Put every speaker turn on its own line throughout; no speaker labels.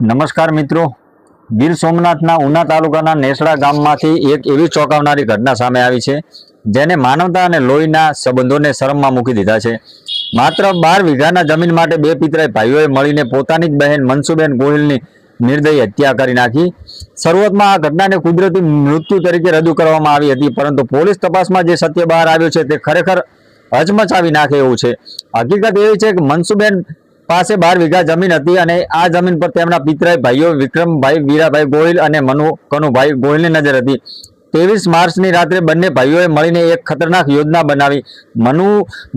નમસ્કાર મિત્રો, ગીર સોમનાથના ઉના તાલુકાના નેસડા ગામમાંથી એક એવી ચોંકાવનારી ઘટના સામે આવી છે જેને માનવતા અને લોહીના સંબંધોને શરમમાં મૂકી દીધા છે। માત્ર 12 વીઘાના જમીન માટે બે પિતરાઈ ભાઈઓએ મળીને પોતાની જ બહેન મનસુબેન ગોહિલની નિર્દયી હત્યા કરી નાખી। શરૂઆતમાં આ ઘટનાને કુદરતી મૃત્યુ તરીકે રજૂ કરવામાં આવી હતી, પરંતુ પોલીસ તપાસમાં જે સત્ય બહાર આવ્યું છે તે ખરેખર હચમચાવી નાખે એવું છે। હકીકત એવી છે કે મનસુબેન પાસે 12 વીઘા જમીન હતી અને આ જમીન પર તેમના પિતરાઈ ભાઈઓ વિક્રમભાઈ વીરાભાઈ ગોહિલ અને કનુભાઈ ગોહિલની નજર હતી। 23 માર્ચની રાત્રે બંને ભાઈઓએ મળીને એક ખતરનાક યોજના બનાવી।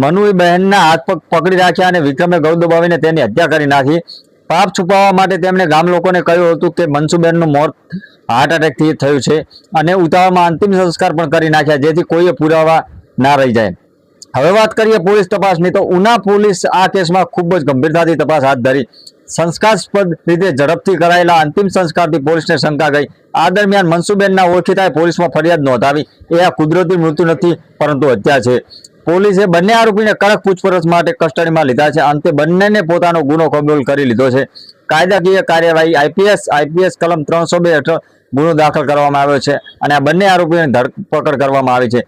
મનુએ બહેનના હાથ પગ પકડી રાખ્યા અને વિક્રમે ગળું દબાવીને તેની હત્યા કરી નાખી। પાપ છુપાવવા માટે તેમણે ગામ લોકોને કહ્યું હતું કે મનસુબેનનું મોત હાર્ટ એટેકથી થયું છે અને ઉતાવળમાં અંતિમ સંસ્કાર પણ કરી નાખ્યા, જેથી કોઈએ પુરાવા ના રહી જાય। હવે વાત કરીએ પોલીસ તપાસની, તો ઉના પોલીસ આ કેસમાં ખૂબ જ ગંભીરતાથી તપાસ હાથ ધરી। સંસ્કારાસ્પદ રીતે ઝડપથી કરાયેલા અંતિમ સંસ્કારથી પોલીસને શંકા ગઈ। આ દરમિયાન મનસુબેનના ઓળખીતાએ પોલીસમાં ફરિયાદ નોંધાવી। એ આ કુદરતી મૃત્યુ નથી પરંતુ હત્યા છે। પોલીસે બંને આરોપીને કડક પૂછપરછ માટે કસ્ટડીમાં લીધા છે। અંતે બંનેને પોતાનો ગુનો કબૂલ કરી લીધો છે। કાયદાકીય કાર્યવાહી આઈપીએસ કલમ 302 હેઠળ ગુનો દાખલ કરવામાં આવ્યો છે અને આ બંને આરોપીઓની ધરપકડ કરવામાં આવી છે।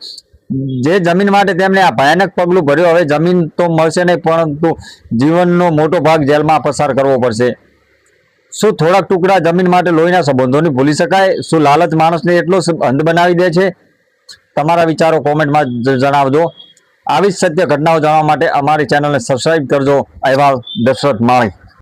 જે જમીન માટે તેમણે આ ભયાનક પગલું ભર્યું, હવે જમીન તો મળશે નહીં પરંતુ જીવનનો મોટો ભાગ જેલમાં પસાર કરવો પડશે। શું થોડાક ટુકડા જમીન માટે લોહીના સંબંધોની ભૂલી શકાય? શું લાલચ માણસને એટલો અંધ બનાવી દે છે? તમારા વિચારો કોમેન્ટમાં જણાવજો। આવી જ સત્ય ઘટનાઓ જાણવા માટે અમારી ચેનલને સબસ્ક્રાઇબ કરજો। અહેવાલ દશરથ માળી।